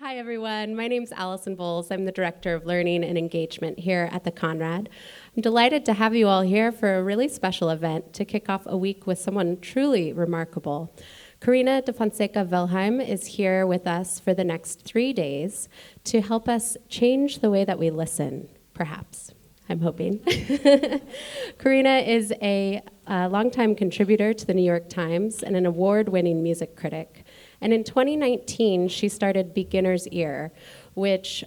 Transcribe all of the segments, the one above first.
Hi, everyone. My name's Allison Bowles. I'm the Director of Learning and Engagement here at the Conrad. I'm delighted to have you all here for a really special event to kick off a week with someone truly remarkable. Corinna de Fonseca-Wollheim is here with us for the next 3 days to help us change the way that we listen, perhaps. I'm hoping. Corinna is a longtime contributor to the New York Times and an award-winning music critic. And in 2019, she started Beginner's Ear, which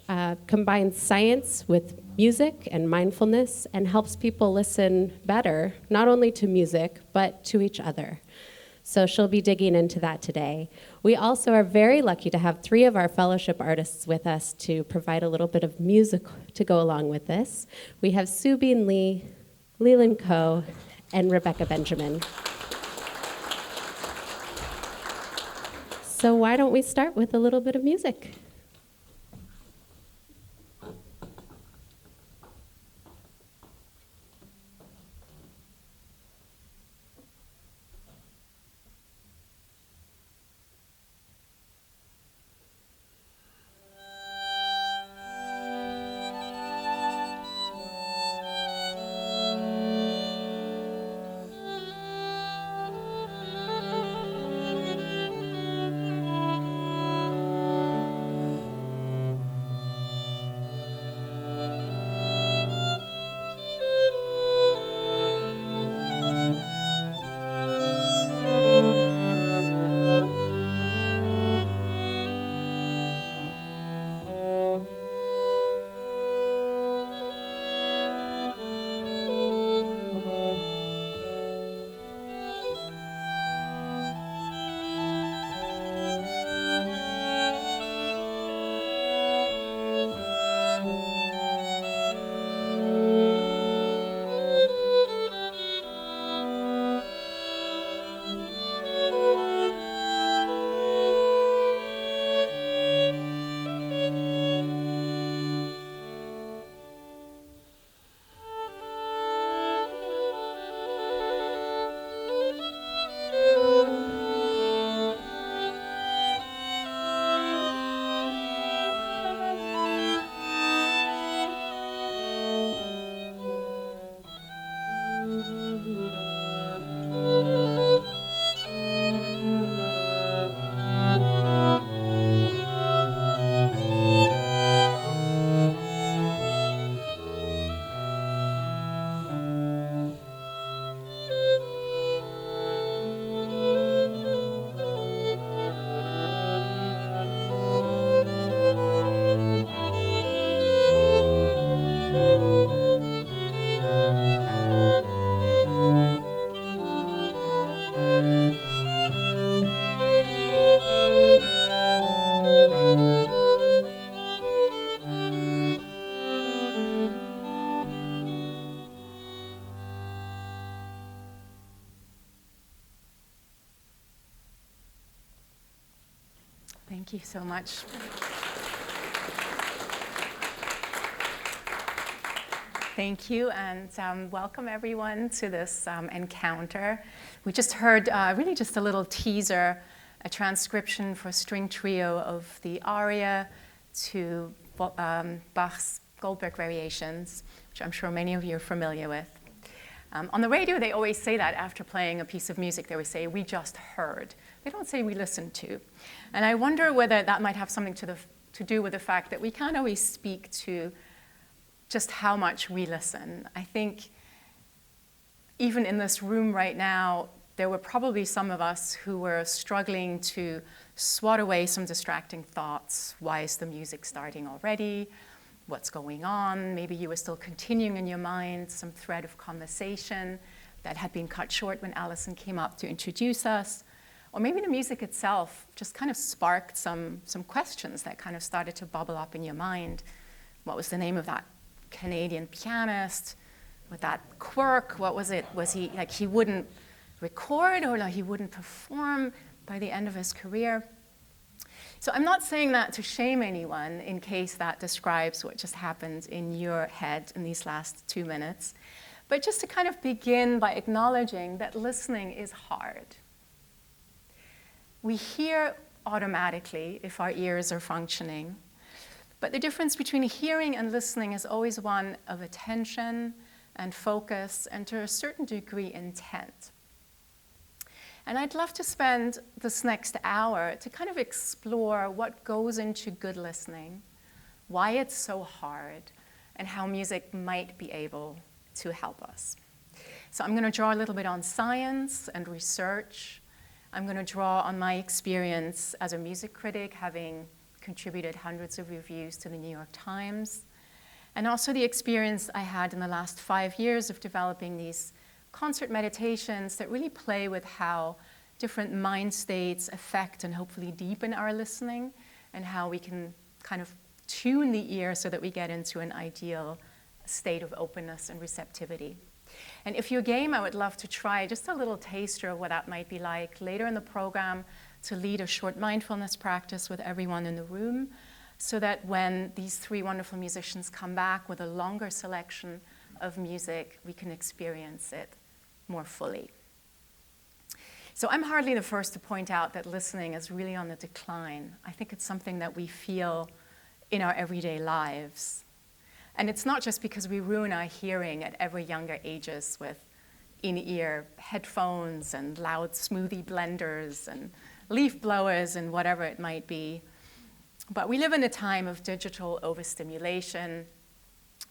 combines science with music and mindfulness and helps people listen better, not only to music, but to each other. So she'll be digging into that today. We also are very lucky to have 3 of our fellowship artists with us to provide a little bit of music to go along with this. We have SooBeen Lee, Leland Ko, and Rebecca Benjamin. So why don't we start with a little bit of music? Thank you so much. Thank you, and welcome everyone to this encounter. We just heard really just a little teaser, a transcription for string trio of the aria to Bach's Goldberg Variations, which I'm sure many of you are familiar with. On the radio, they always say that after playing a piece of music, they always say, "We just heard." They don't say we listened to. And I wonder whether that might have something to do with the fact that we can't always speak to just how much we listen. I think even in this room right now, there were probably some of us who were struggling to swat away some distracting thoughts. Why is the music starting already? What's going on? Maybe you were still continuing in your mind some thread of conversation that had been cut short when Allison came up to introduce us. Or maybe the music itself just kind of sparked some questions that kind of started to bubble up in your mind. What was the name of that Canadian pianist with that quirk? What was it? Was he like he wouldn't record or like he wouldn't perform by the end of his career? So I'm not saying that to shame anyone in case that describes what just happened in your head in these last 2 minutes, but just to kind of begin by acknowledging that listening is hard. We hear automatically if our ears are functioning. But the difference between hearing and listening is always one of attention and focus and to a certain degree intent. And I'd love to spend this next hour to kind of explore what goes into good listening, why it's so hard, and how music might be able to help us. So I'm going to draw a little bit on science and research. I'm going to draw on my experience as a music critic, having contributed hundreds of reviews to the New York Times, and also the experience I had in the last 5 years of developing these concert meditations that really play with how different mind states affect and hopefully deepen our listening, and how we can kind of tune the ear so that we get into an ideal state of openness and receptivity. And if you're game, I would love to try just a little taster of what that might be like later in the program, to lead a short mindfulness practice with everyone in the room, so that when these 3 wonderful musicians come back with a longer selection of music, we can experience it more fully. So I'm hardly the first to point out that listening is really on the decline. I think it's something that we feel in our everyday lives. And it's not just because we ruin our hearing at ever younger ages with in-ear headphones and loud smoothie blenders and leaf blowers and whatever it might be. But we live in a time of digital overstimulation.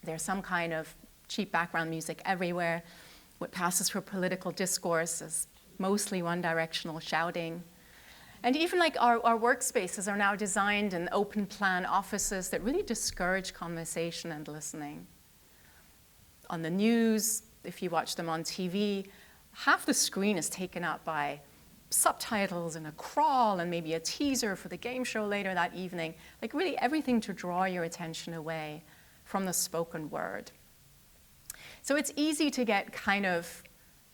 There's some kind of cheap background music everywhere. What passes for political discourse is mostly one-directional shouting. And even like our workspaces are now designed in open plan offices that really discourage conversation and listening. On the news, if you watch them on TV, half the screen is taken up by subtitles and a crawl and maybe a teaser for the game show later that evening. Like really everything to draw your attention away from the spoken word. So it's easy to get kind of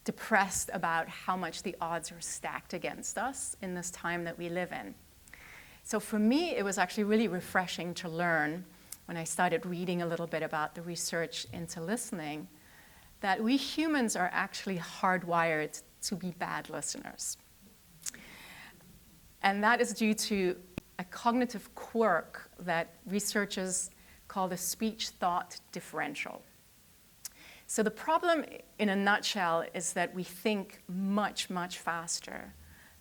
depressed about how much the odds are stacked against us in this time that we live in. So for me, it was actually really refreshing to learn when I started reading a little bit about the research into listening, that we humans are actually hardwired to be bad listeners. And that is due to a cognitive quirk that researchers call the speech-thought differential. So the problem, in a nutshell, is that we think much, much faster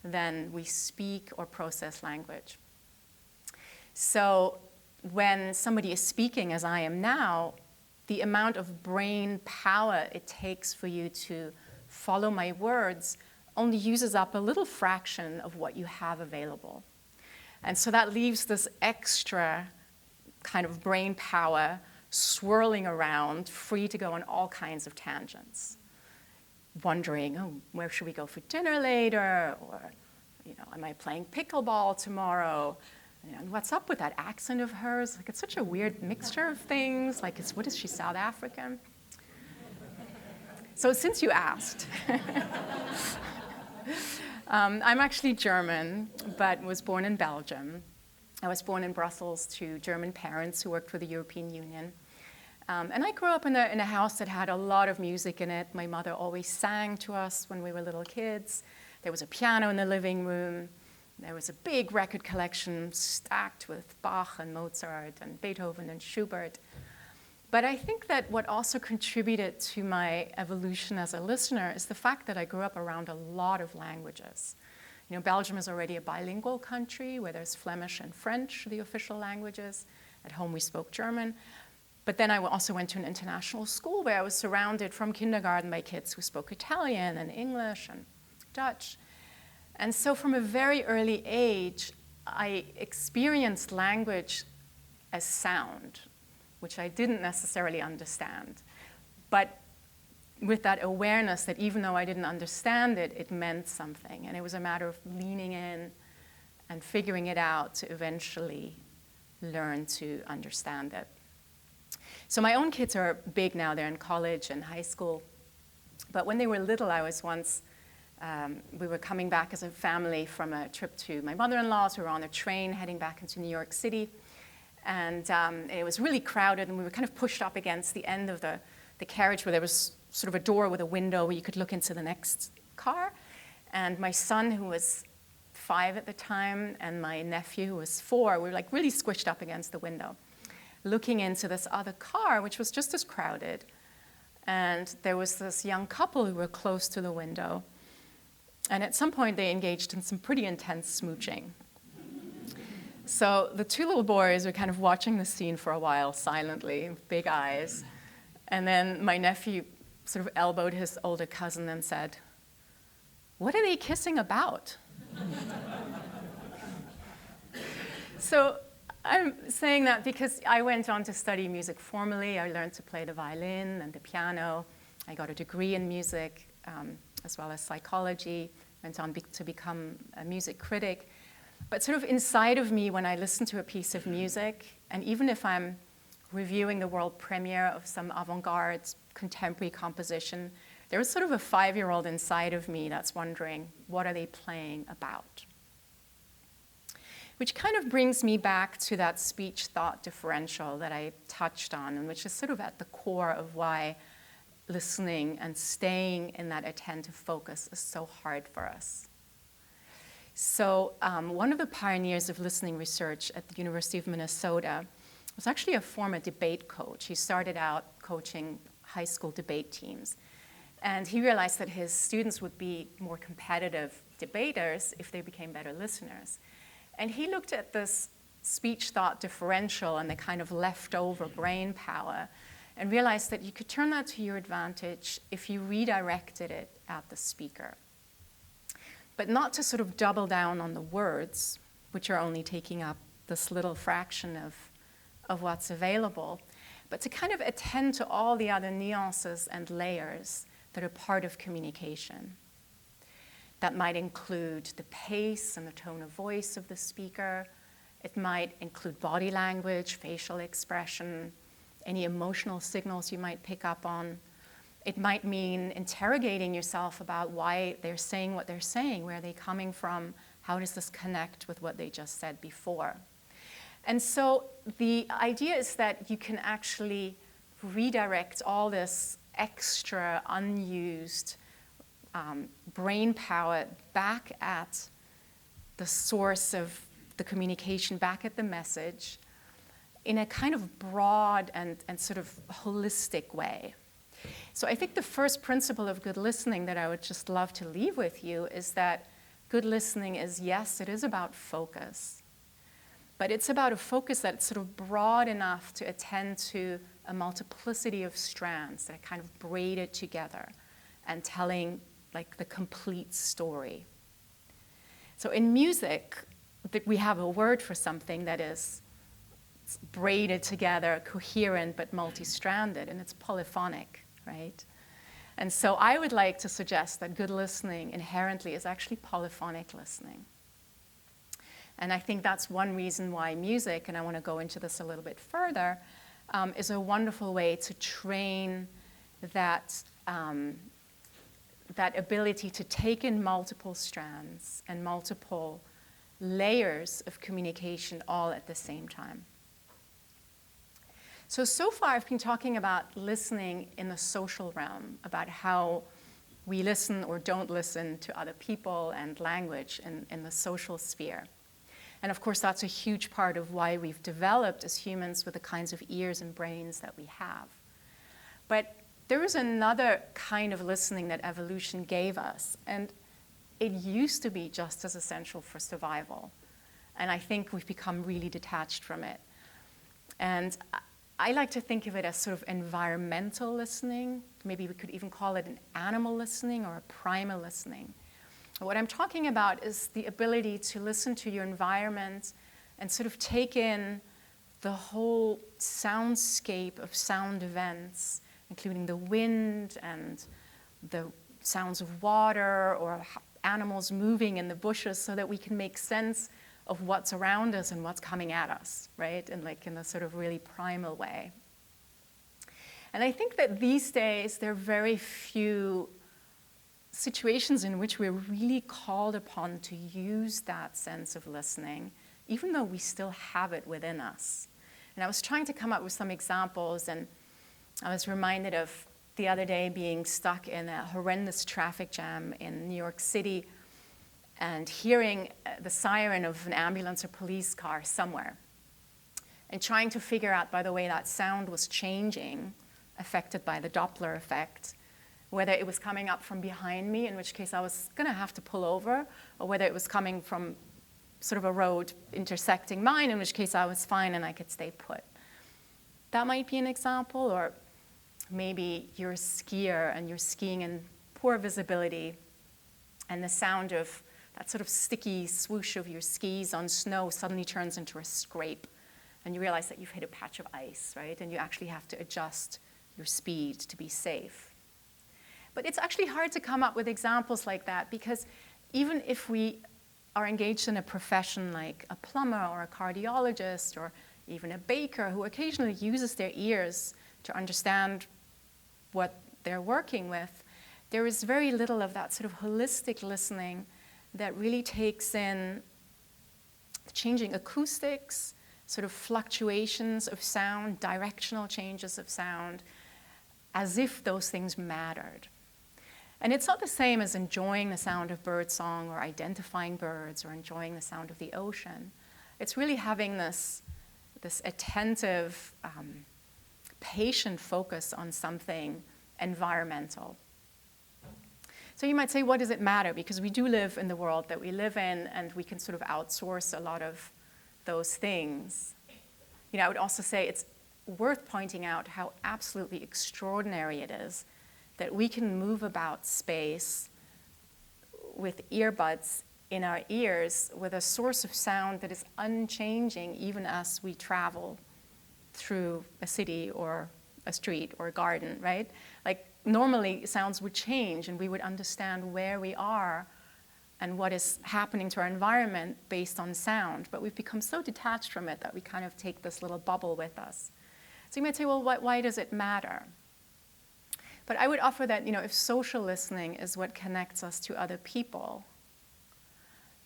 than we speak or process language. So when somebody is speaking, as I am now, the amount of brain power it takes for you to follow my words only uses up a little fraction of what you have available. And so that leaves this extra kind of brain power swirling around, free to go on all kinds of tangents. Wondering, oh, where should we go for dinner later? Or, am I playing pickleball tomorrow? And what's up with that accent of hers? Like, it's such a weird mixture of things. Like, what is she, South African? So since you asked, I'm actually German, but was born in Belgium. I was born in Brussels to German parents who worked for the European Union. And I grew up in a house that had a lot of music in it. My mother always sang to us when we were little kids. There was a piano in the living room. There was a big record collection stacked with Bach and Mozart and Beethoven and Schubert. But I think that what also contributed to my evolution as a listener is the fact that I grew up around a lot of languages. Belgium is already a bilingual country where there's Flemish and French, the official languages. At home we spoke German. But then I also went to an international school where I was surrounded from kindergarten by kids who spoke Italian and English and Dutch. And so from a very early age, I experienced language as sound, which I didn't necessarily understand. But with that awareness that even though I didn't understand it, it meant something. And it was a matter of leaning in and figuring it out to eventually learn to understand it. So my own kids are big now. They're in college and high school. But when they were little, I was once, we were coming back as a family from a trip to my mother-in-law's. We were on a train heading back into New York City. And it was really crowded, and we were kind of pushed up against the end of the carriage where there was sort of a door with a window where you could look into the next car. And my son, who was 5 at the time, and my nephew, who was 4, we were like really squished up against the window, looking into this other car, which was just as crowded. And there was this young couple who were close to the window. And at some point, they engaged in some pretty intense smooching. So the 2 little boys were kind of watching the scene for a while, silently, with big eyes. And then my nephew sort of elbowed his older cousin and said, "What are they kissing about?" So I'm saying that because I went on to study music formally. I learned to play the violin and the piano. I got a degree in music, as well as psychology. Went on to become a music critic. But sort of inside of me, when I listen to a piece of music, and even if I'm reviewing the world premiere of some avant-garde contemporary composition, there was sort of a 5-year-old inside of me that's wondering, what are they playing about? Which kind of brings me back to that speech-thought differential that I touched on, and which is sort of at the core of why listening and staying in that attentive focus is so hard for us. So one of the pioneers of listening research at the University of Minnesota was actually a former debate coach. He started out coaching high school debate teams. And he realized that his students would be more competitive debaters if they became better listeners. And he looked at this speech-thought differential and the kind of leftover brain power and realized that you could turn that to your advantage if you redirected it at the speaker. But not to sort of double down on the words, which are only taking up this little fraction of what's available, but to kind of attend to all the other nuances and layers that are part of communication. That might include the pace and the tone of voice of the speaker. It might include body language, facial expression, any emotional signals you might pick up on. It might mean interrogating yourself about why they're saying what they're saying, where are they coming from, how does this connect with what they just said before. And so the idea is that you can actually redirect all this extra unused brain power back at the source of the communication, back at the message, in a kind of broad and sort of holistic way. So I think the first principle of good listening that I would just love to leave with you is that good listening is, yes, it is about focus, but it's about a focus that's sort of broad enough to attend to a multiplicity of strands that are kind of braided together and telling like the complete story. So in music, we have a word for something that is braided together, coherent, but multi-stranded, and it's polyphonic, right? And so I would like to suggest that good listening inherently is actually polyphonic listening. And I think that's one reason why music, and I want to go into this a little bit further, is a wonderful way to train that, that ability to take in multiple strands and multiple layers of communication all at the same time. So far I've been talking about listening in the social realm, about how we listen or don't listen to other people and language in the social sphere. And of course, that's a huge part of why we've developed as humans with the kinds of ears and brains that we have. But there is another kind of listening that evolution gave us, and it used to be just as essential for survival. And I think we've become really detached from it. And I like to think of it as sort of environmental listening. Maybe we could even call it an animal listening or a primal listening. What I'm talking about is the ability to listen to your environment and sort of take in the whole soundscape of sound events, including the wind and the sounds of water or animals moving in the bushes, so that we can make sense of what's around us and what's coming at us, right? And like in a sort of really primal way. And I think that these days there are very few situations in which we're really called upon to use that sense of listening, even though we still have it within us. And I was trying to come up with some examples, and I was reminded of the other day being stuck in a horrendous traffic jam in New York City. and hearing the siren of an ambulance or police car somewhere, and trying to figure out, by the way, that sound was changing, affected by the Doppler effect, whether it was coming up from behind me, in which case I was going to have to pull over, or whether it was coming from sort of a road intersecting mine, in which case I was fine and I could stay put. That might be an example, or maybe you're a skier and you're skiing in poor visibility, and the sound of that sort of sticky swoosh of your skis on snow suddenly turns into a scrape, and you realize that you've hit a patch of ice, right? And you actually have to adjust your speed to be safe. But it's actually hard to come up with examples like that, because even if we are engaged in a profession like a plumber or a cardiologist or even a baker who occasionally uses their ears to understand what they're working with, there is very little of that sort of holistic listening that really takes in changing acoustics, sort of fluctuations of sound, directional changes of sound, as if those things mattered. And it's not the same as enjoying the sound of birdsong or identifying birds or enjoying the sound of the ocean. It's really having this attentive, patient focus on something environmental. So you might say, what does it matter? Because we do live in the world that we live in, and we can sort of outsource a lot of those things. You know, I would also say it's worth pointing out how absolutely extraordinary it is that we can move about space with earbuds in our ears with a source of sound that is unchanging even as we travel through a city or a street or a garden, right? Like normally sounds would change and we would understand where we are and what is happening to our environment based on sound, but we've become so detached from it that we kind of take this little bubble with us. So you might say, well, why does it matter? But I would offer that, if social listening is what connects us to other people,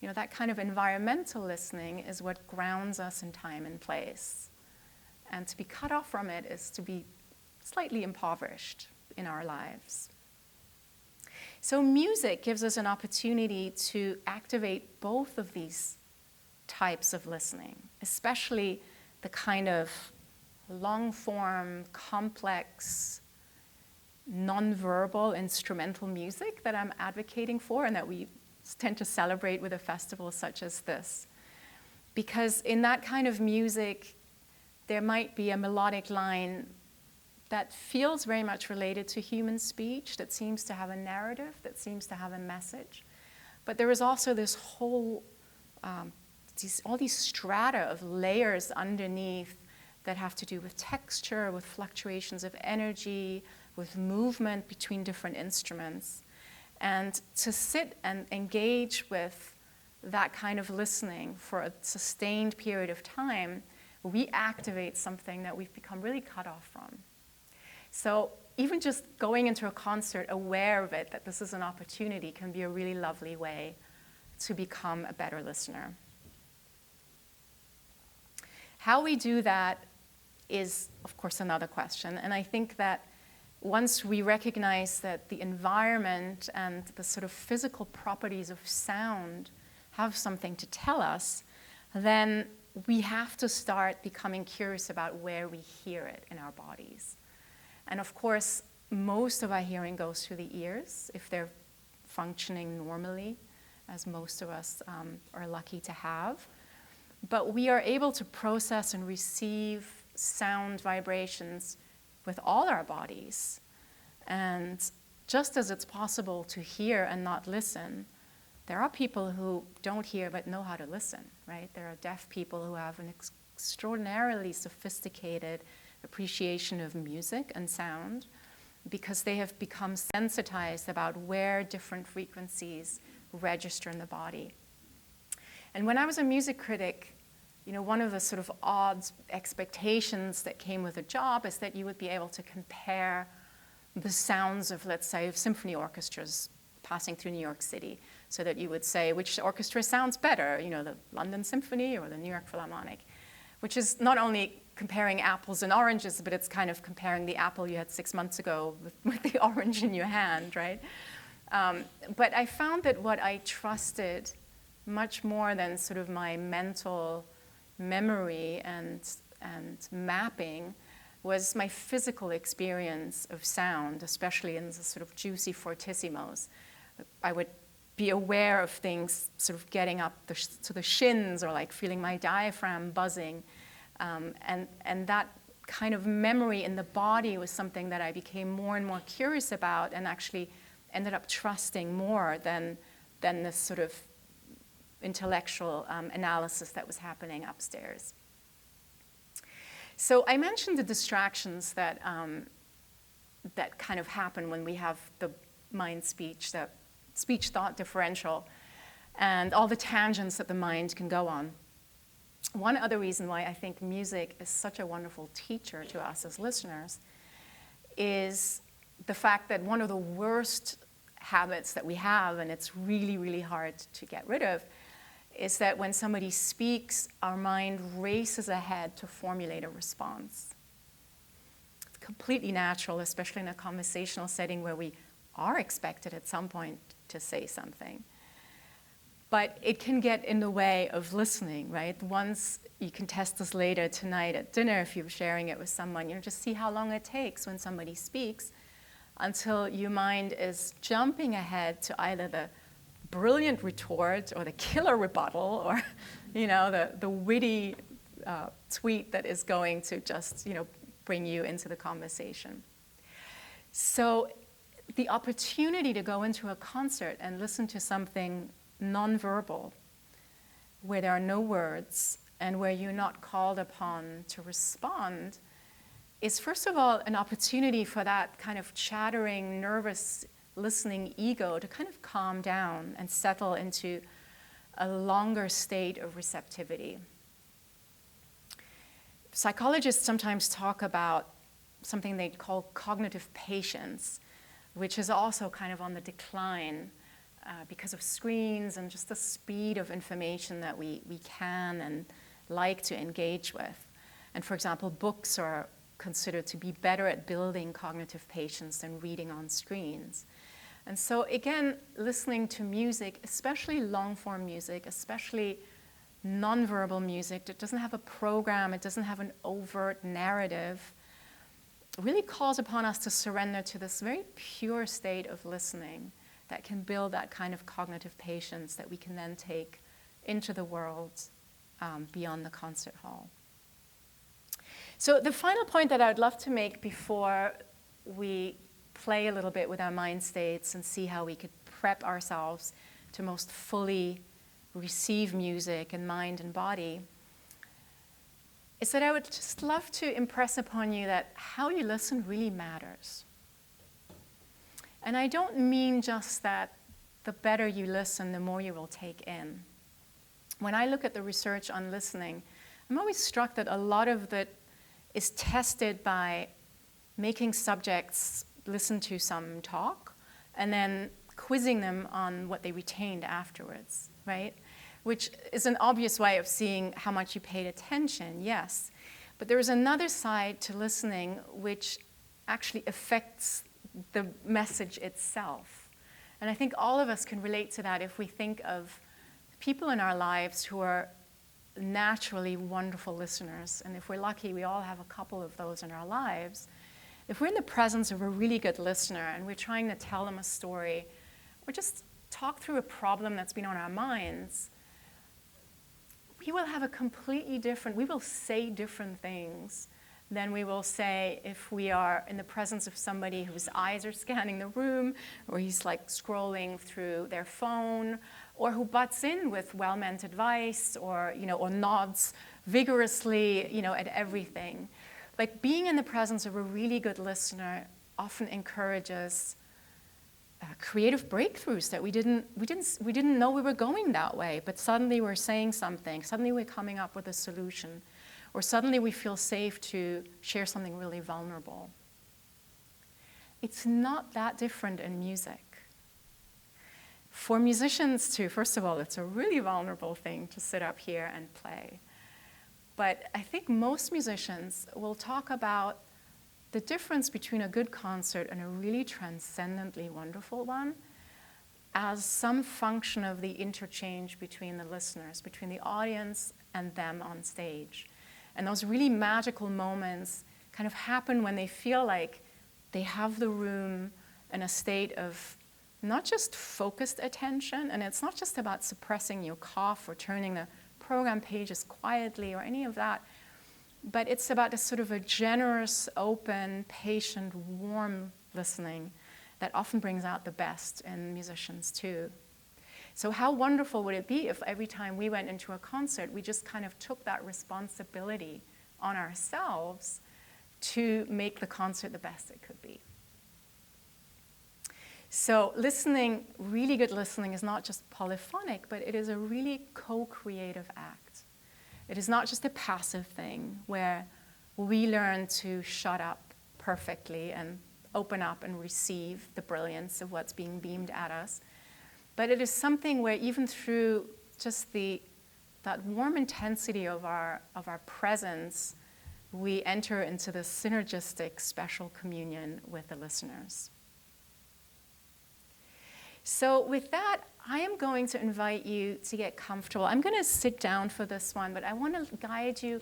that kind of environmental listening is what grounds us in time and place. And to be cut off from it is to be slightly impoverished in our lives. So music gives us an opportunity to activate both of these types of listening, especially the kind of long-form, complex, non-verbal instrumental music that I'm advocating for and that we tend to celebrate with a festival such as this. Because in that kind of music, there might be a melodic line that feels very much related to human speech, that seems to have a narrative, that seems to have a message. But there is also this whole, all these strata of layers underneath that have to do with texture, with fluctuations of energy, with movement between different instruments. And to sit and engage with that kind of listening for a sustained period of time, we activate something that we've become really cut off from. So even just going into a concert aware of it, that this is an opportunity, can be a really lovely way to become a better listener. How we do that is, of course, another question. And I think that once we recognize that the environment and the sort of physical properties of sound have something to tell us, then we have to start becoming curious about where we hear it in our bodies. And of course, most of our hearing goes through the ears, if they're functioning normally, as most of us are lucky to have. But we are able to process and receive sound vibrations with all our bodies. And just as it's possible to hear and not listen, there are people who don't hear but know how to listen, right? There are deaf people who have an extraordinarily sophisticated appreciation of music and sound because they have become sensitized about where different frequencies register in the body. And when I was a music critic, one of the sort of odd expectations that came with a job is that you would be able to compare the sounds of, let's say, of symphony orchestras passing through New York City, so that you would say which orchestra sounds better, the London Symphony or the New York Philharmonic, which is not only comparing apples and oranges, but it's kind of comparing the apple you had 6 months ago with the orange in your hand, right? But I found that what I trusted much more than sort of my mental memory and mapping, was my physical experience of sound, especially in the sort of juicy fortissimos. I would be aware of things sort of getting up to the shins, or like feeling my diaphragm buzzing. And that kind of memory in the body was something that I became more and more curious about, and actually ended up trusting more than this sort of intellectual analysis that was happening upstairs. So I mentioned the distractions that kind of happen when we have the mind-speech, the speech-thought differential, and all the tangents that the mind can go on. One other reason why I think music is such a wonderful teacher to us as listeners is the fact that one of the worst habits that we have, and it's really, really hard to get rid of, is that when somebody speaks, our mind races ahead to formulate a response. It's completely natural, especially in a conversational setting where we are expected at some point to say something. But it can get in the way of listening, right? Once, you can test this later tonight at dinner if you're sharing it with someone, just see how long it takes when somebody speaks until your mind is jumping ahead to either the brilliant retort or the killer rebuttal, or the witty tweet that is going to just bring you into the conversation. So the opportunity to go into a concert and listen to something nonverbal, where there are no words and where you're not called upon to respond, is first of all an opportunity for that kind of chattering, nervous, listening ego to kind of calm down and settle into a longer state of receptivity. Psychologists sometimes talk about something they call cognitive patience, which is also kind of on the decline because of screens and just the speed of information that we can and like to engage with. And for example, books are considered to be better at building cognitive patience than reading on screens. And so again, listening to music, especially long-form music, especially nonverbal music that doesn't have a program, it doesn't have an overt narrative, really calls upon us to surrender to this very pure state of listening that can build that kind of cognitive patience that we can then take into the world beyond the concert hall. So the final point that I would love to make before we play a little bit with our mind states and see how we could prep ourselves to most fully receive music in mind and body, is that I would just love to impress upon you that how you listen really matters. And I don't mean just that the better you listen, the more you will take in. When I look at the research on listening, I'm always struck that a lot of it is tested by making subjects listen to some talk and then quizzing them on what they retained afterwards, right? Which is an obvious way of seeing how much you paid attention, yes. But there is another side to listening which actually affects the message itself. And I think all of us can relate to that if we think of people in our lives who are naturally wonderful listeners. And if we're lucky, we all have a couple of those in our lives. If we're in the presence of a really good listener and we're trying to tell them a story or just talk through a problem that's been on our minds, we will have a completely different, we will say different things than we will say if we are in the presence of somebody whose eyes are scanning the room, or he's like scrolling through their phone, or who butts in with well-meant advice, or or nods vigorously, at everything. Like being in the presence of a really good listener often encourages creative breakthroughs that we didn't know we were going that way, but suddenly we're saying something, suddenly we're coming up with a solution, or suddenly we feel safe to share something really vulnerable. It's not that different in music. For musicians too, first of all, it's a really vulnerable thing to sit up here and play. But I think most musicians will talk about the difference between a good concert and a really transcendently wonderful one as some function of the interchange between the listeners, between the audience and them on stage. And those really magical moments kind of happen when they feel like they have the room in a state of not just focused attention, and it's not just about suppressing your cough or turning the program pages quietly or any of that, but it's about a sort of a generous, open, patient, warm listening that often brings out the best in musicians too. So how wonderful would it be if every time we went into a concert, we just kind of took that responsibility on ourselves to make the concert the best it could be. So listening, really good listening, is not just polyphonic, but it is a really co-creative act. It is not just a passive thing where we learn to shut up perfectly and open up and receive the brilliance of what's being beamed at us. But it is something where even through just that warm intensity of our presence, we enter into the synergistic special communion with the listeners. So with that, I am going to invite you to get comfortable. I'm going to sit down for this one, but I want to guide you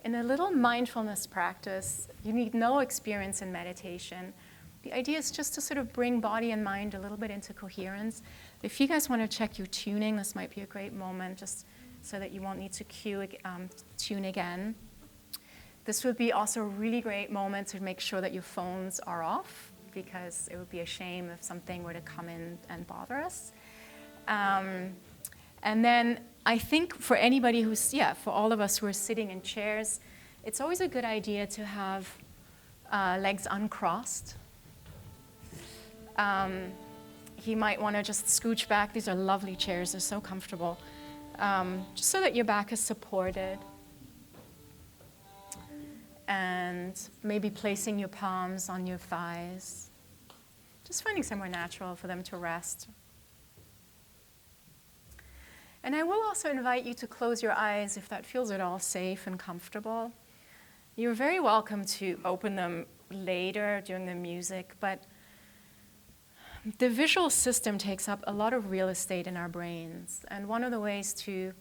in a little mindfulness practice. You need no experience in meditation. The idea is just to sort of bring body and mind a little bit into coherence. If you guys want to check your tuning, this might be a great moment just so that you won't need to tune again. This would be also a really great moment to make sure that your phones are off, because it would be a shame if something were to come in and bother us. And then I think for anybody for all of us who are sitting in chairs, it's always a good idea to have legs uncrossed. You might want to just scooch back. These are lovely chairs. They're so comfortable. Just so that your back is supported. And maybe placing your palms on your thighs. Just finding somewhere natural for them to rest. And I will also invite you to close your eyes if that feels at all safe and comfortable. You're very welcome to open them later during the music, but the visual system takes up a lot of real estate in our brains. And one of the ways to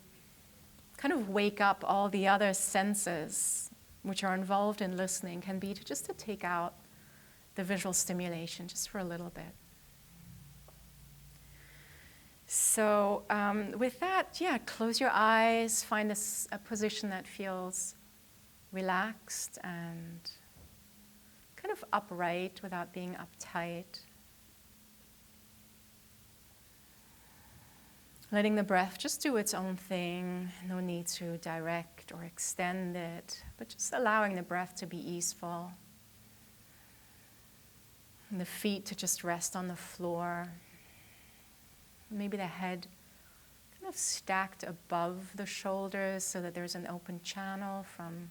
kind of wake up all the other senses which are involved in listening can be to take out the visual stimulation just for a little bit. So with that, close your eyes, find a position that feels relaxed and kind of upright without being uptight. Letting the breath just do its own thing, no need to direct or extend it, but just allowing the breath to be easeful. And the feet to just rest on the floor. Maybe the head kind of stacked above the shoulders so that there's an open channel from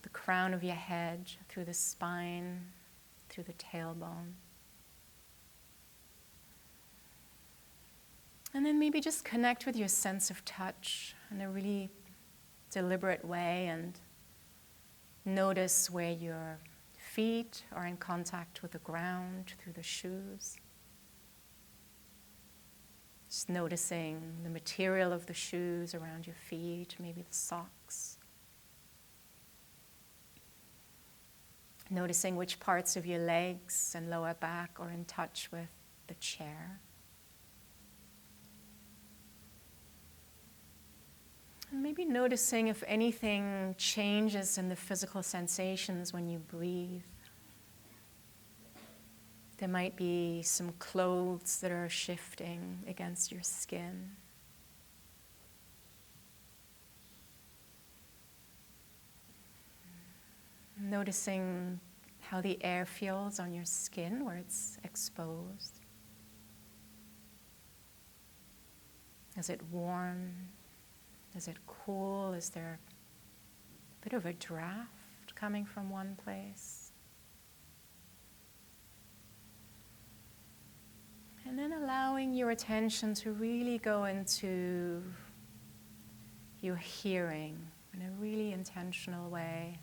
the crown of your head through the spine, through the tailbone. And then maybe just connect with your sense of touch in a really deliberate way and notice where your feet are in contact with the ground through the shoes. Just noticing the material of the shoes around your feet, maybe the socks. Noticing which parts of your legs and lower back are in touch with the chair. And maybe noticing if anything changes in the physical sensations when you breathe. There might be some clothes that are shifting against your skin. Noticing how the air feels on your skin where it's exposed. Is it warm? Is it cool? Is there a bit of a draft coming from one place? And then allowing your attention to really go into your hearing in a really intentional way.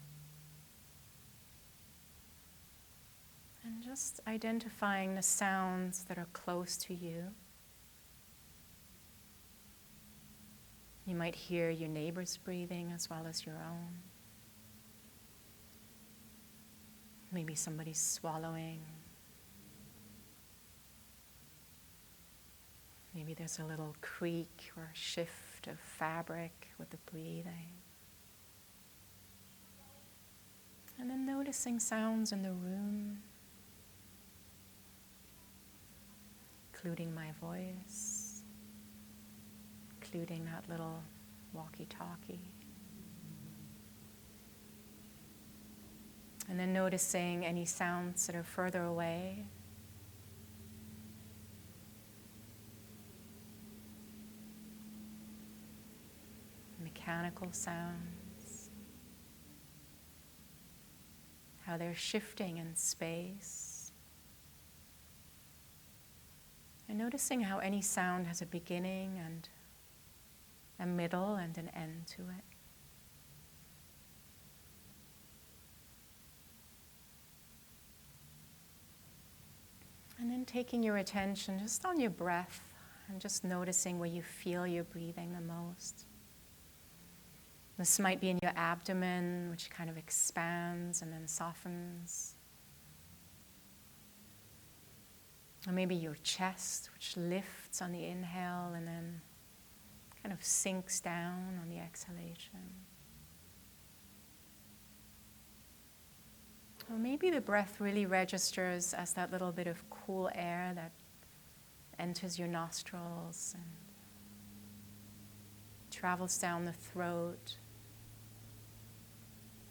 And just identifying the sounds that are close to you. You might hear your neighbor's breathing as well as your own. Maybe somebody's swallowing. Maybe there's a little creak or shift of fabric with the breathing. And then noticing sounds in the room, including my voice, including that little walkie-talkie. And then noticing any sounds that are further away. Mechanical sounds. How they're shifting in space. And noticing how any sound has a beginning and a middle and an end to it. And then taking your attention just on your breath and just noticing where you feel you're breathing the most. This might be in your abdomen, which kind of expands and then softens. Or maybe your chest, which lifts on the inhale and then kind of sinks down on the exhalation. Or maybe the breath really registers as that little bit of cool air that enters your nostrils and travels down the throat.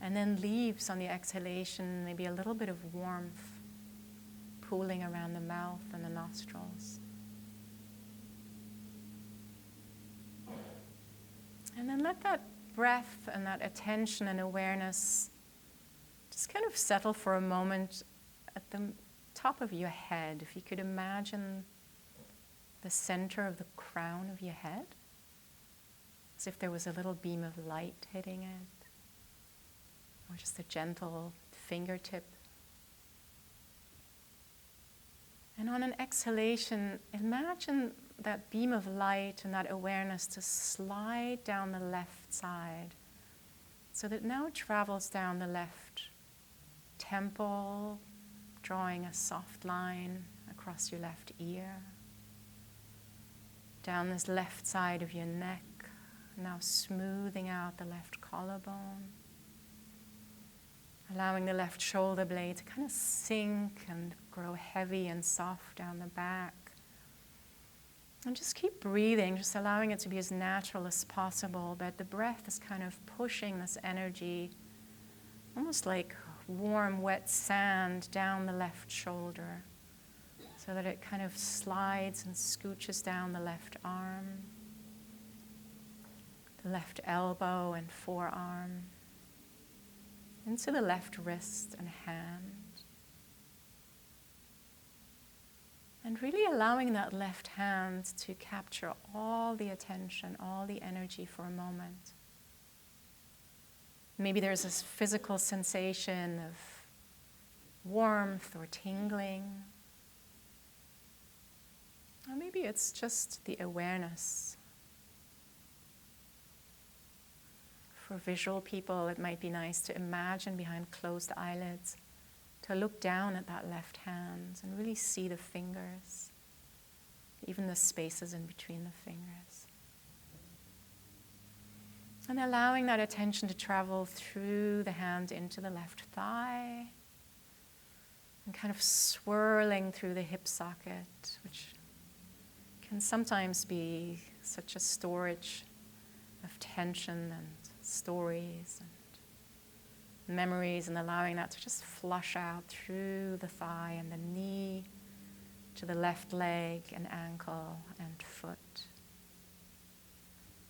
And then leaves on the exhalation maybe a little bit of warmth pooling around the mouth and the nostrils. And then let that breath and that attention and awareness just kind of settle for a moment at the top of your head. If you could imagine the center of the crown of your head, as if there was a little beam of light hitting it, or just a gentle fingertip. And on an exhalation, imagine that beam of light and that awareness to slide down the left side, so that now it travels down the left temple, drawing a soft line across your left ear, down this left side of your neck, now smoothing out the left collarbone, allowing the left shoulder blade to kind of sink and grow heavy and soft down the back. And just keep breathing, just allowing it to be as natural as possible, but the breath is kind of pushing this energy, almost like warm, wet sand down the left shoulder, so that it kind of slides and scooches down the left arm, the left elbow and forearm, into the left wrist and hand. And really allowing that left hand to capture all the attention, all the energy for a moment. Maybe there's this physical sensation of warmth or tingling. Or maybe it's just the awareness. For visual people, it might be nice to imagine behind closed eyelids, to look down at that left hand and really see the fingers, even the spaces in between the fingers. And allowing that attention to travel through the hand into the left thigh and kind of swirling through the hip socket, which can sometimes be such a storage of tension and stories and memories, and allowing that to just flush out through the thigh and the knee to the left leg and ankle and foot.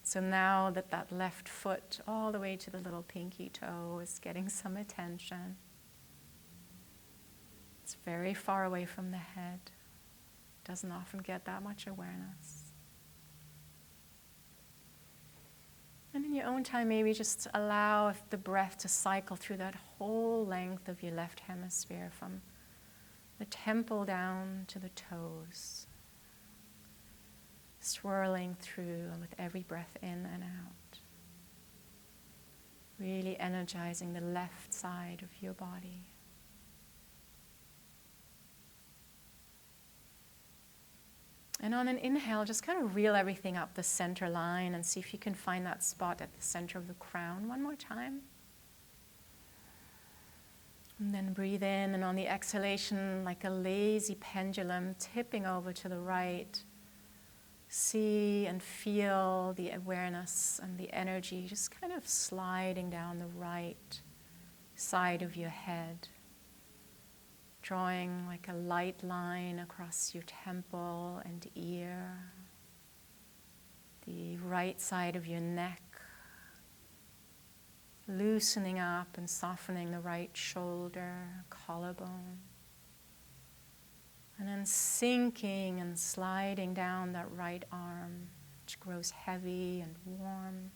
So now that that left foot all the way to the little pinky toe is getting some attention, it's very far away from the head, doesn't often get that much awareness. And in your own time, maybe just allow the breath to cycle through that whole length of your left hemisphere, from the temple down to the toes. swirling through with every breath in and out. Really energizing the left side of your body. And on an inhale, just kind of reel everything up the center line and see if you can find that spot at the center of the crown one more time. And then breathe in, and on the exhalation, like a lazy pendulum tipping over to the right, see and feel the awareness and the energy just kind of sliding down the right side of your head, drawing like a light line across your temple and ear, the right side of your neck, loosening up and softening the right shoulder, collarbone, and then sinking and sliding down that right arm, which grows heavy and warm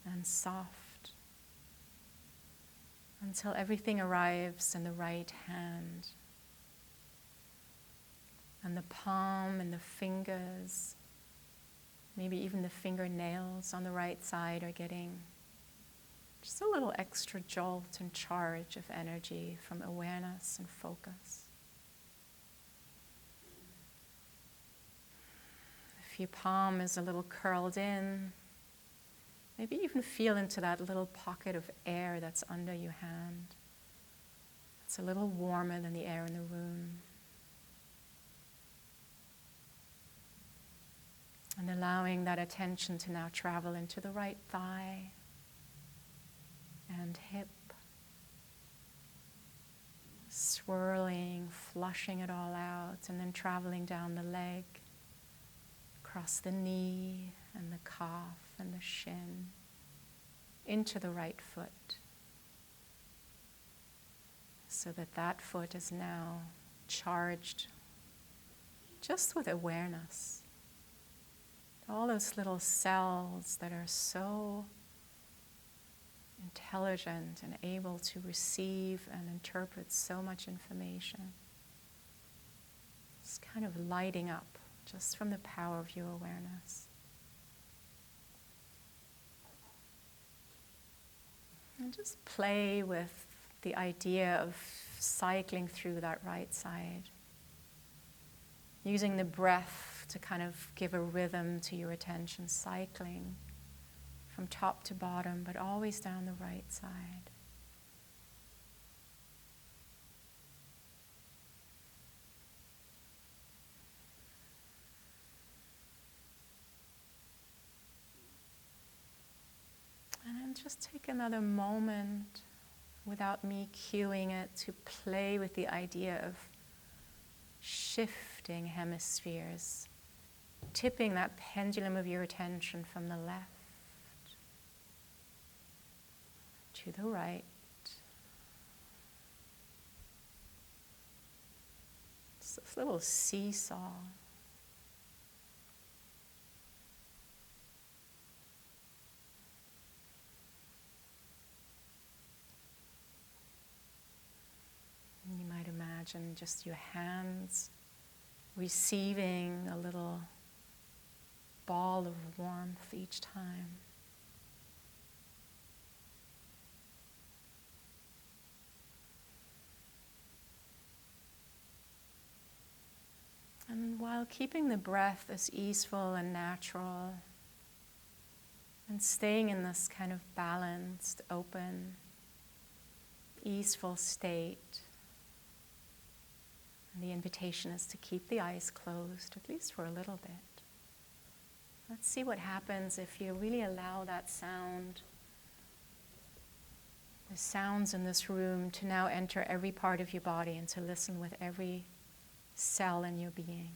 and soft, until everything arrives in the right hand. And the palm and the fingers, maybe even the fingernails on the right side are getting just a little extra jolt and charge of energy from awareness and focus. If your palm is a little curled in, maybe even feel into that little pocket of air that's under your hand. It's a little warmer than the air in the room. And allowing that attention to now travel into the right thigh and hip, swirling, flushing it all out, and then traveling down the leg, across the knee and the calf and the shin, into the right foot, so that that foot is now charged just with awareness. All those little cells that are so intelligent and able to receive and interpret so much information. It's kind of lighting up just from the power of your awareness. And just play with the idea of cycling through that right side, using the breath to kind of give a rhythm to your attention, cycling from top to bottom, but always down the right side. And then just take another moment, without me cueing it, to play with the idea of shifting hemispheres, tipping that pendulum of your attention from the left to the right. It's this little seesaw. And you might imagine just your hands receiving a little ball of warmth each time. And while keeping the breath as easeful and natural, and staying in this kind of balanced, open, easeful state, and the invitation is to keep the eyes closed, at least for a little bit. Let's see what happens if you really allow that sound, the sounds in this room, to now enter every part of your body and to listen with every cell in your being.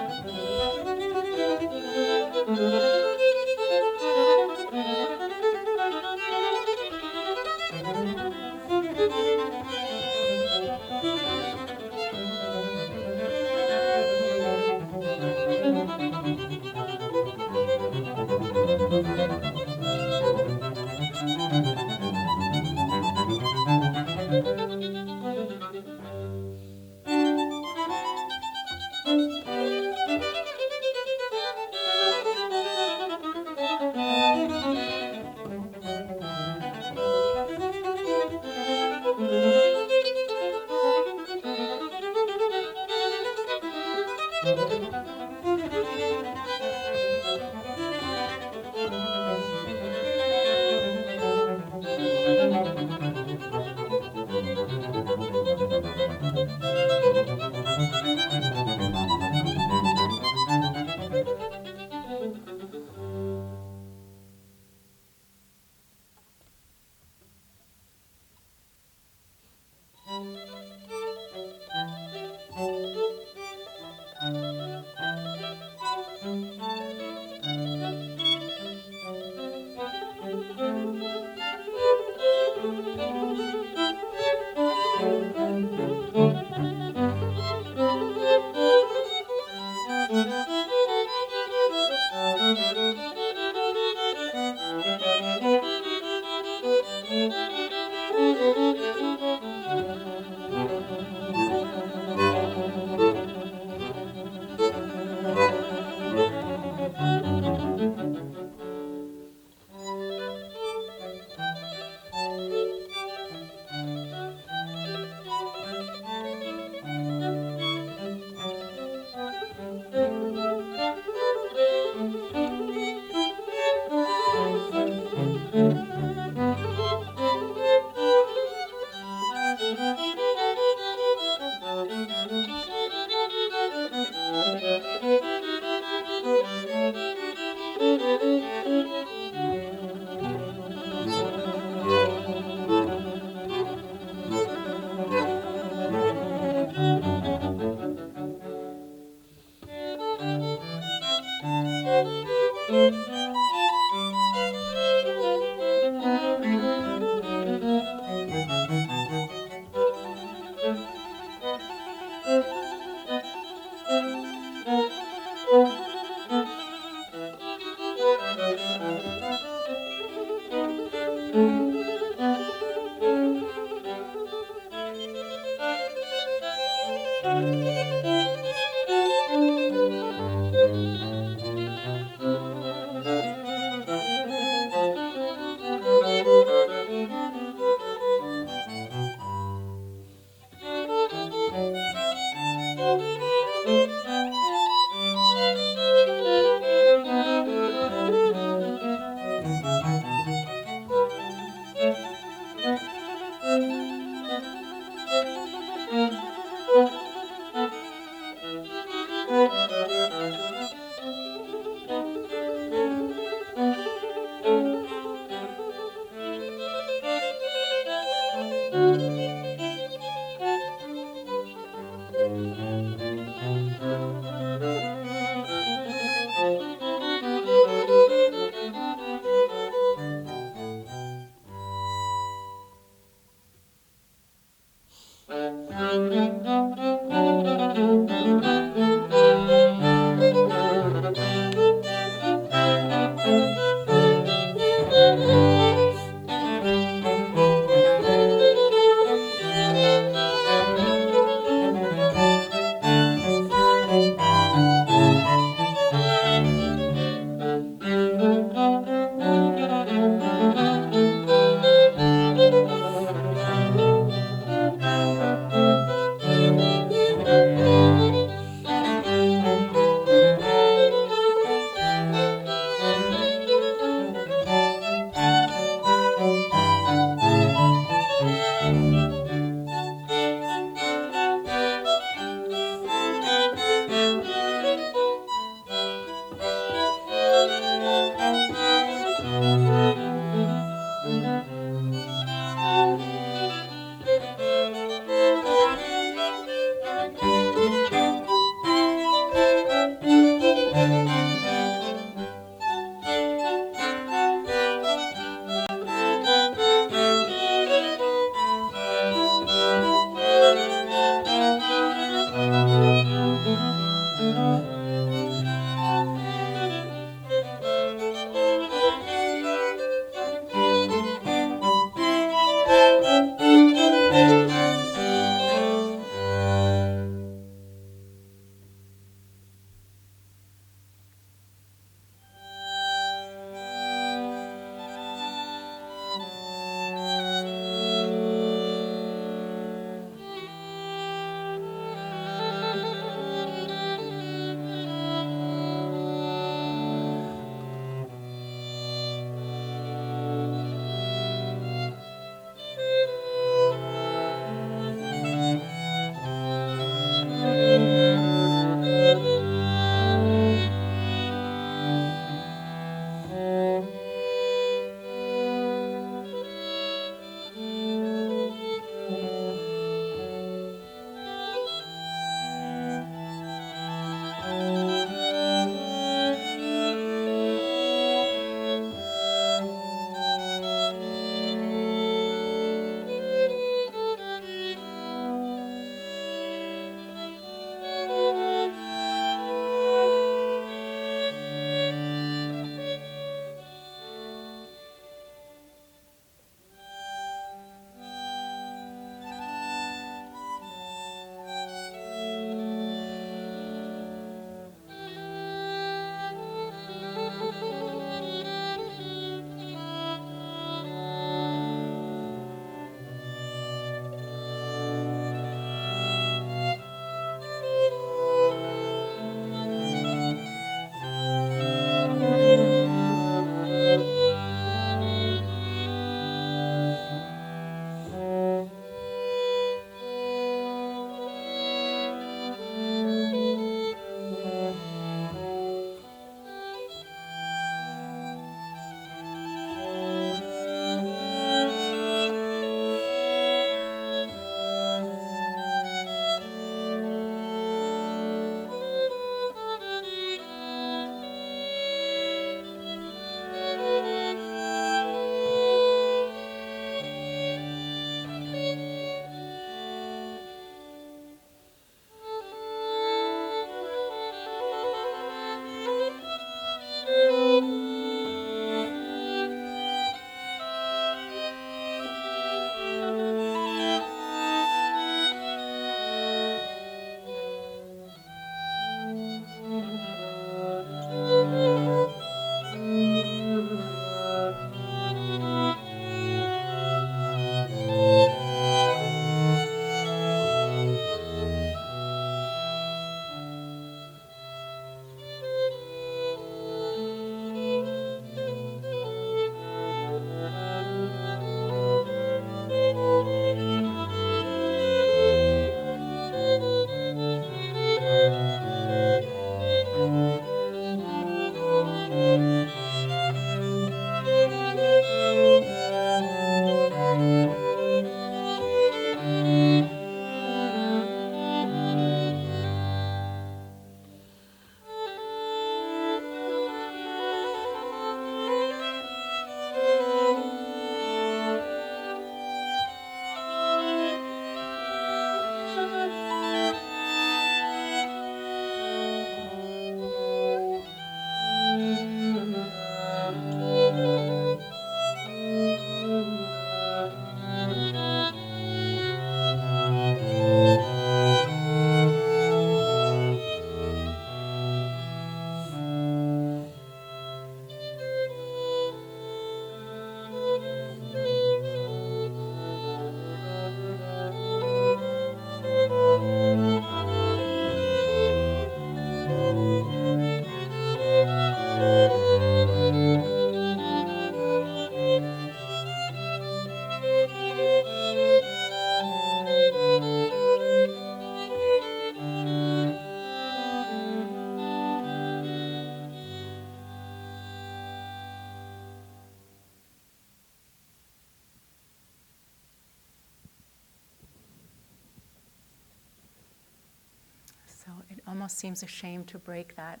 almost seems a shame to break that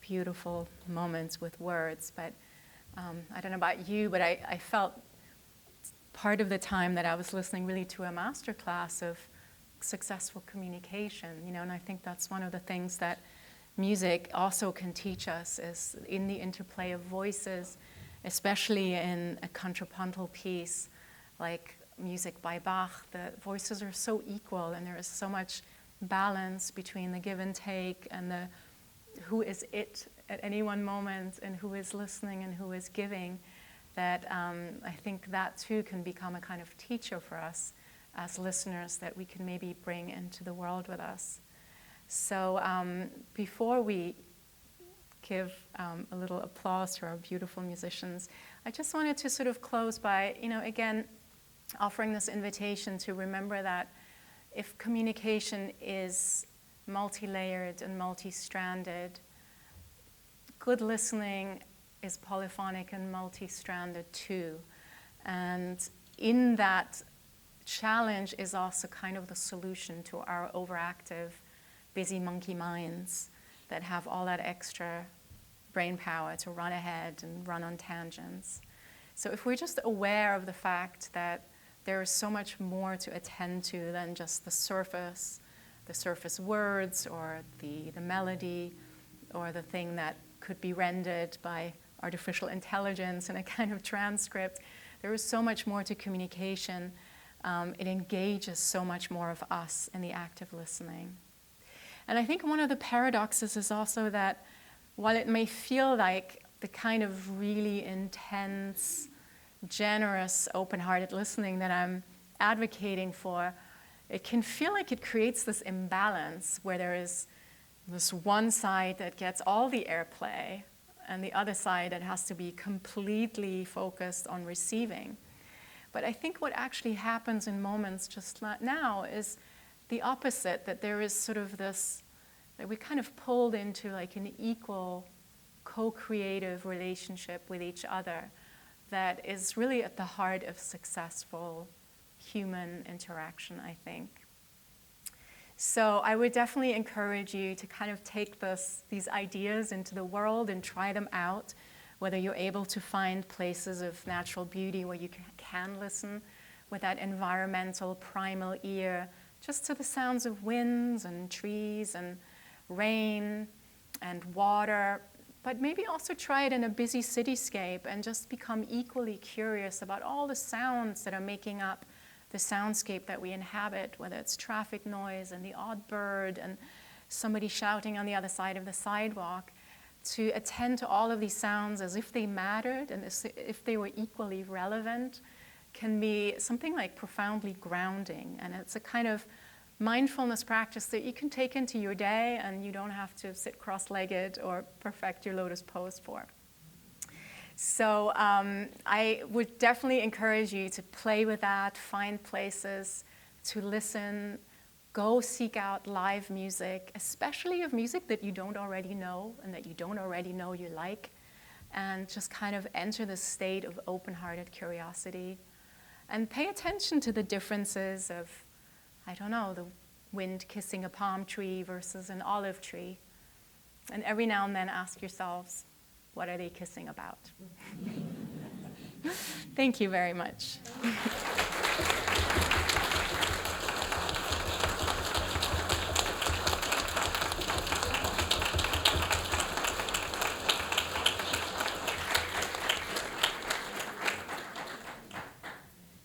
beautiful moments with words. But I don't know about you, but I felt part of the time that I was listening really to a master class of successful communication, and I think that's one of the things that music also can teach us, is in the interplay of voices, especially in a contrapuntal piece like music by Bach. The voices are so equal, and there is so much balance between the give and take and the who is it at any one moment and who is listening and who is giving, that I think that too can become a kind of teacher for us as listeners that we can maybe bring into the world with us. So before we give a little applause to our beautiful musicians, I just wanted to sort of close by, again, offering this invitation to remember that if communication is multi-layered and multi-stranded, good listening is polyphonic and multi-stranded too. And in that challenge is also kind of the solution to our overactive, busy monkey minds that have all that extra brain power to run ahead and run on tangents. So if we're just aware of the fact that there is so much more to attend to than just the surface words or the melody or the thing that could be rendered by artificial intelligence in a kind of transcript, there is so much more to communication. It engages so much more of us in the act of listening. And I think one of the paradoxes is also that while it may feel like the kind of really intense, generous, open-hearted listening that I'm advocating for, it can feel like it creates this imbalance where there is this one side that gets all the airplay and the other side that has to be completely focused on receiving. But I think what actually happens in moments just now is the opposite, that there is sort of this, that we're kind of pulled into like an equal co-creative relationship with each other that is really at the heart of successful human interaction, I think. So I would definitely encourage you to kind of take these ideas into the world and try them out, whether you're able to find places of natural beauty where you can listen with that environmental primal ear, just to the sounds of winds and trees and rain and water, but maybe also try it in a busy cityscape and just become equally curious about all the sounds that are making up the soundscape that we inhabit, whether it's traffic noise and the odd bird and somebody shouting on the other side of the sidewalk, to attend to all of these sounds as if they mattered and as if they were equally relevant can be something like profoundly grounding. And it's a kind of mindfulness practice that you can take into your day and you don't have to sit cross-legged or perfect your lotus pose for. So I would definitely encourage you to play with that, find places to listen, go seek out live music, especially of music that you don't already know and that you don't already know you like, and just kind of enter the state of open-hearted curiosity. And pay attention to the differences of, I don't know, the wind kissing a palm tree versus an olive tree. And every now and then ask yourselves, what are they kissing about? Thank you very much.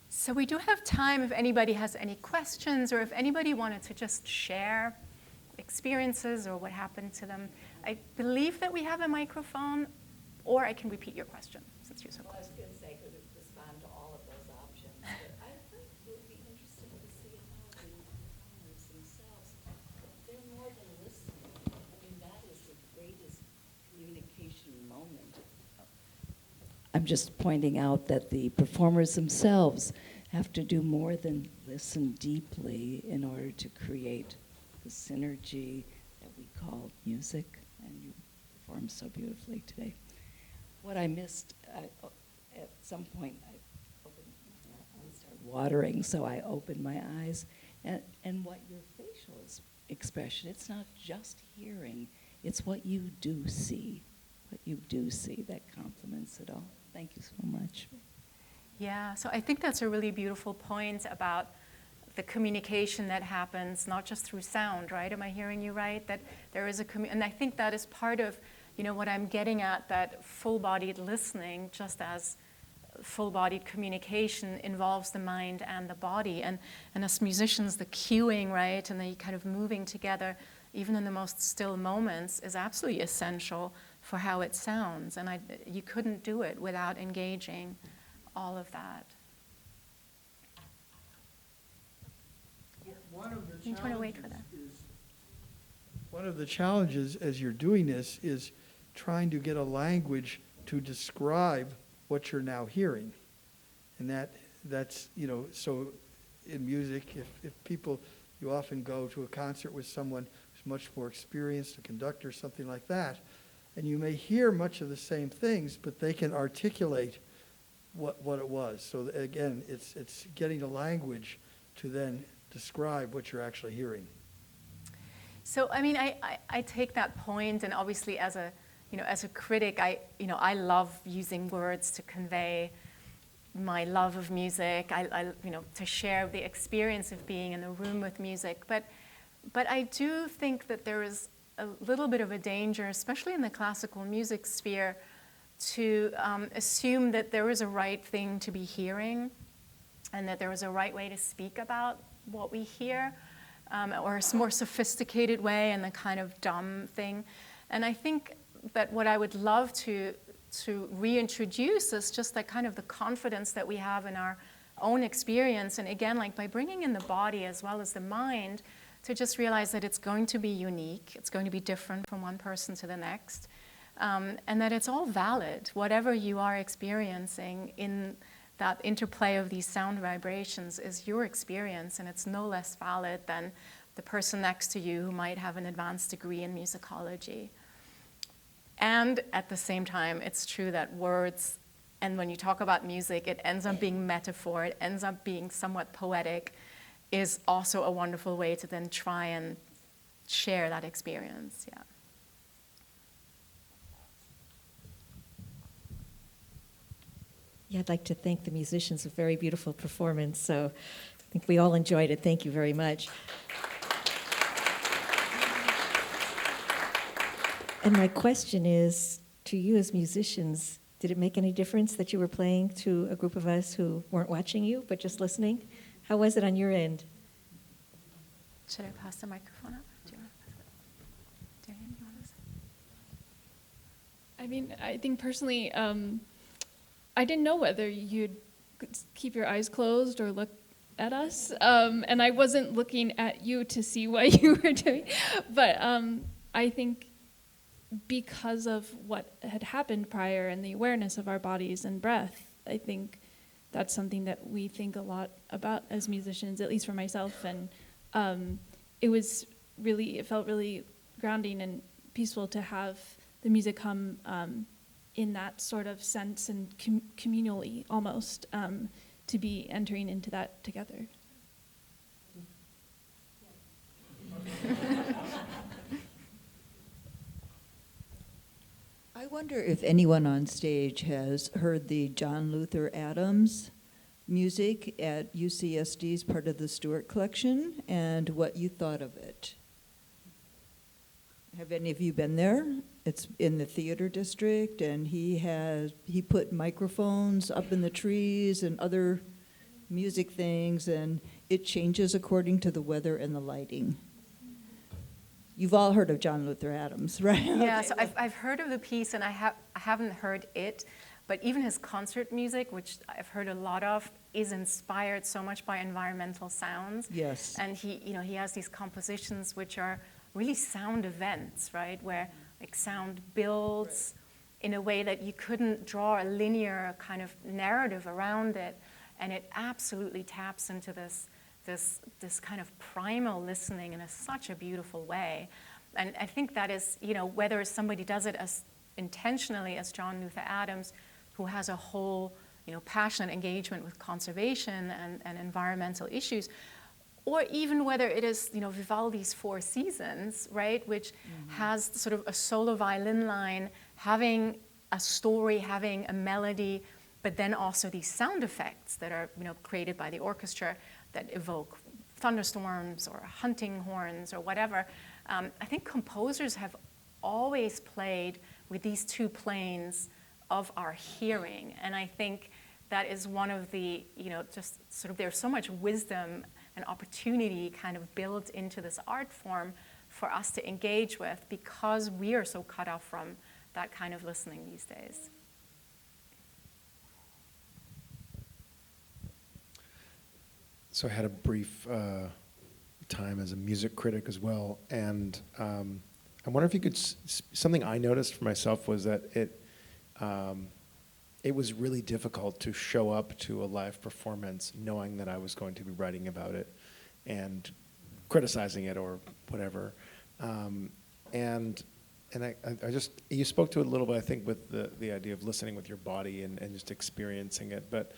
So we do have time if anybody has any questions or if anybody wanted to just share experiences or what happened to them. I believe that we have a microphone, or I can repeat your question since you're so close. Well, I was going to say, could respond to all of those options, but I think it would be interesting to see how the performers themselves, they're more than listening. I mean, that is the greatest communication moment. I'm just pointing out that the performers themselves have to do more than listen deeply in order to create the synergy that we call music, and you performed so beautifully today. What I missed, at some point, I started watering, so I opened my eyes, and what your facial expression. It's not just hearing. It's what you do see. What you do see that complements it all. Thank you so much. Yeah, so I think that's a really beautiful point about the communication that happens not just through sound, right? Am I hearing you right? That there is and I think that is part of, what I'm getting at, that full-bodied listening, just as full-bodied communication involves the mind and the body. And as musicians, the cueing, right, and the kind of moving together, even in the most still moments, is absolutely essential for how it sounds. And you couldn't do it without engaging all of that. One of the You want to wait for that? One of the challenges as you're doing this is trying to get a language to describe what you're now hearing. And that's, so in music, if people, you often go to a concert with someone who's much more experienced, a conductor, something like that, and you may hear much of the same things, but they can articulate what it was. So again, it's getting a language to then describe what you're actually hearing. So, I take that point, and obviously as a critic, I love using words to convey my love of music, to share the experience of being in a room with music. But I do think that there is a little bit of a danger, especially in the classical music sphere, to assume that there is a right thing to be hearing and that there is a right way to speak about what we hear, or a more sophisticated way and the kind of dumb thing. And I think that what I would love to reintroduce is just that kind of the confidence that we have in our own experience. And again, like by bringing in the body as well as the mind, to just realize that it's going to be unique, it's going to be different from one person to the next, and that it's all valid, whatever you are experiencing in that interplay of these sound vibrations is your experience, and it's no less valid than the person next to you who might have an advanced degree in musicology. And at the same time, it's true that words, and when you talk about music, it ends up being metaphor, it ends up being somewhat poetic, is also a wonderful way to then try and share that experience, yeah. Yeah, I'd like to thank the musicians. A very beautiful performance. So I think we all enjoyed it. Thank you very much. And my question is to you as musicians, did it make any difference that you were playing to a group of us who weren't watching you, but just listening? How was it on your end? Should I pass the microphone up? Do you want to pass it? Do you want to say? I think personally, I didn't know whether you'd keep your eyes closed or look at us, and I wasn't looking at you to see what you were doing, but I think because of what had happened prior and the awareness of our bodies and breath, I think that's something that we think a lot about as musicians, at least for myself, and it felt really grounding and peaceful to have the music come in that sort of sense and communally almost, to be entering into that together. I wonder if anyone on stage has heard the John Luther Adams music at UCSD's part of the Stewart Collection and what you thought of it. Have any of you been there? It's in the theater district, and he put microphones up in the trees and other music things, and it changes according to the weather and the lighting. You've all heard of John Luther Adams, right? Yeah, so I've heard of the piece, and I haven't heard it, but even his concert music, which I've heard a lot of, is inspired so much by environmental sounds. Yes. And he has these compositions which are really sound events, right, where like sound builds in a way that you couldn't draw a linear kind of narrative around it, and it absolutely taps into this kind of primal listening in such a beautiful way. And I think that is, whether somebody does it as intentionally as John Luther Adams, who has a whole, passionate engagement with conservation and environmental issues, or even whether it is, Vivaldi's Four Seasons, right, which has sort of a solo violin line, having a story, having a melody, but then also these sound effects that are, created by the orchestra that evoke thunderstorms or hunting horns or whatever. I think composers have always played with these two planes of our hearing, and I think that is one of the, just sort of, there's so much wisdom and opportunity kind of built into this art form for us to engage with, because we are so cut off from that kind of listening these days. So I had a brief time as a music critic as well, and I wonder if you could, something I noticed for myself was that it was really difficult to show up to a live performance knowing that I was going to be writing about it and criticizing it or whatever. And I just, you spoke to it a little bit, I think, with the idea of listening with your body and just experiencing it. But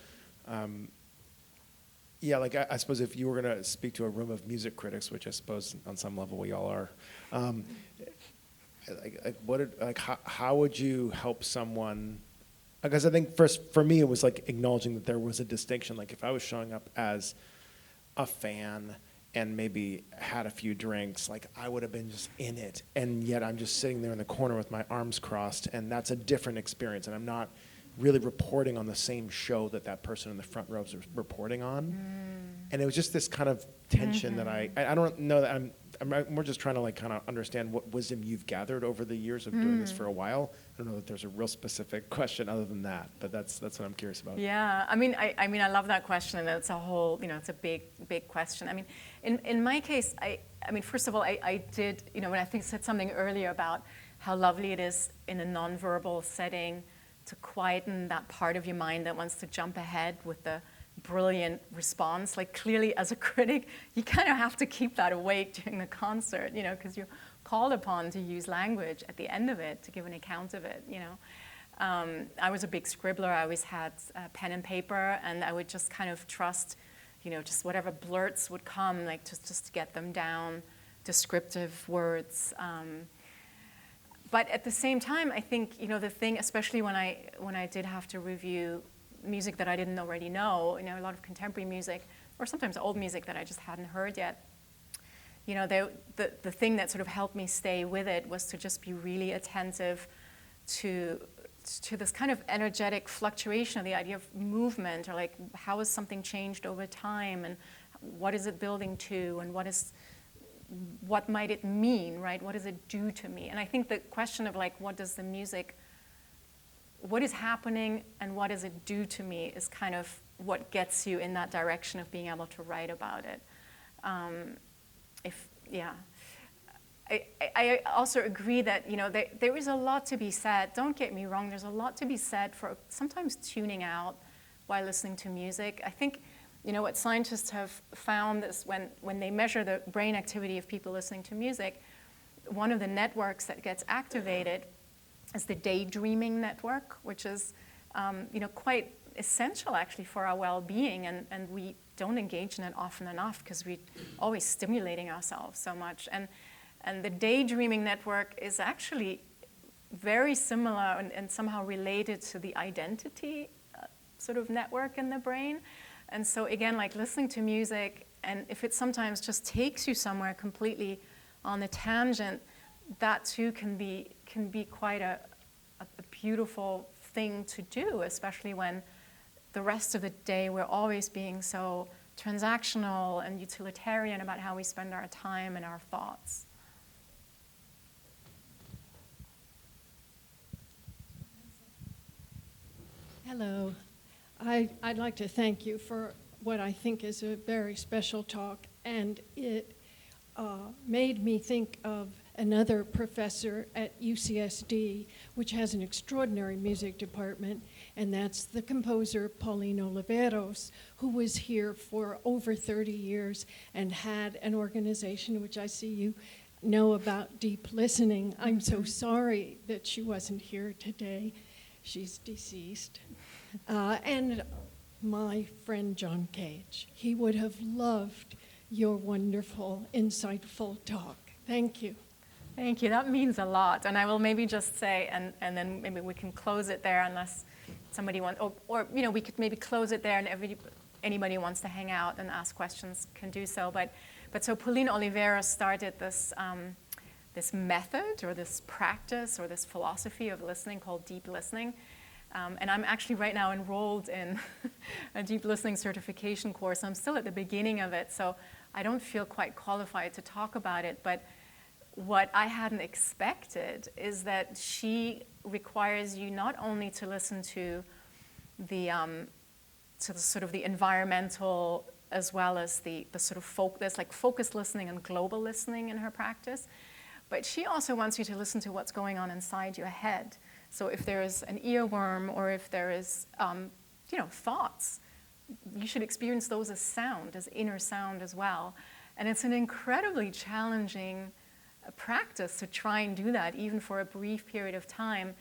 yeah, like I suppose if you were going to speak to a room of music critics, which I suppose on some level we all are, how would you help someone? Because I think first, for me, it was like acknowledging that there was a distinction. Like if I was showing up as a fan and maybe had a few drinks, like I would have been just in it. And yet I'm just sitting there in the corner with my arms crossed, and that's a different experience. And I'm not really reporting on the same show that person in the front row is reporting on. And it was just this kind of tension that I don't know that we're just trying to like kind of understand what wisdom you've gathered over the years of doing this for a while. I don't know that there's a real specific question other than that, but that's what I'm curious about. Yeah, I mean, I love that question, and it's a whole, it's a big question. I mean, in my case, I mean, first of all, I did, when I think said something earlier about how lovely it is in a nonverbal setting to quieten that part of your mind that wants to jump ahead with the brilliant response. Like clearly as a critic, you kind of have to keep that awake during the concert, because you're called upon to use language at the end of it to give an account of it, I was a big scribbler. I always had pen and paper, and I would just kind of trust, just whatever blurts would come, like just to get them down, descriptive words. But at the same time, I think, the thing, especially when I did have to review music that I didn't already know, a lot of contemporary music, or sometimes old music that I just hadn't heard yet, the thing that sort of helped me stay with it was to just be really attentive to this kind of energetic fluctuation of the idea of movement, or like how has something changed over time, and what is it building to, and what might it mean, right? What does it do to me? And I think the question of like, what is happening and what does it do to me is kind of what gets you in that direction of being able to write about it. I also agree that, there is a lot to be said. Don't get me wrong, there's a lot to be said for sometimes tuning out while listening to music. I think, what scientists have found is when they measure the brain activity of people listening to music, one of the networks that gets activated is the daydreaming network, which is quite essential actually for our well-being, and we don't engage in it often enough because we're always stimulating ourselves so much. And the daydreaming network is actually very similar and somehow related to the identity sort of network in the brain. And so again, like listening to music, and if it sometimes just takes you somewhere completely on a tangent, that too can be quite a beautiful thing to do, especially when the rest of the day we're always being so transactional and utilitarian about how we spend our time and our thoughts. Hello. I'd like to thank you for what I think is a very special talk, and it made me think of another professor at UCSD, which has an extraordinary music department, and that's the composer Pauline Oliveros, who was here for over 30 years and had an organization, which I see you know about, Deep Listening. I'm so sorry that she wasn't here today. She's deceased. And my friend John Cage, he would have loved your wonderful, insightful talk. Thank you. Thank you. That means a lot. And I will maybe just say, and then maybe we can close it there unless somebody wants, or we could maybe close it there and anybody wants to hang out and ask questions can do so. But so Pauline Oliveira started this this method or this practice or this philosophy of listening called deep listening. And I'm actually right now enrolled in a deep listening certification course. I'm still at the beginning of it, so I don't feel quite qualified to talk about it. But what I hadn't expected is that she requires you not only to listen to the sort of the environmental as well as the sort of focused listening and global listening in her practice, but she also wants you to listen to what's going on inside your head. So if there is an earworm or if there is, thoughts, you should experience those as sound, as inner sound as well. And it's an incredibly challenging practice to try and do that, even for a brief period of time,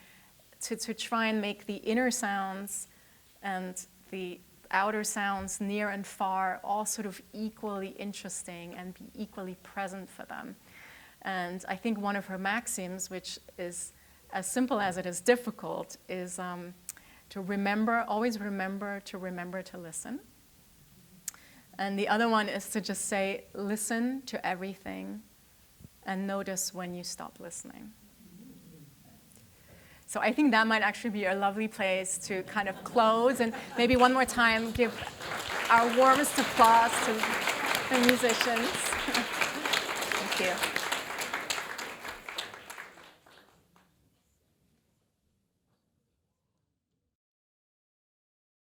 to try and make the inner sounds and the outer sounds near and far all sort of equally interesting and be equally present for them. And I think one of her maxims, which is as simple as it is difficult, is to always remember to listen. And the other one is to just say, listen to everything and notice when you stop listening. So I think that might actually be a lovely place to kind of close, and maybe one more time give our warmest applause to the musicians. Thank you.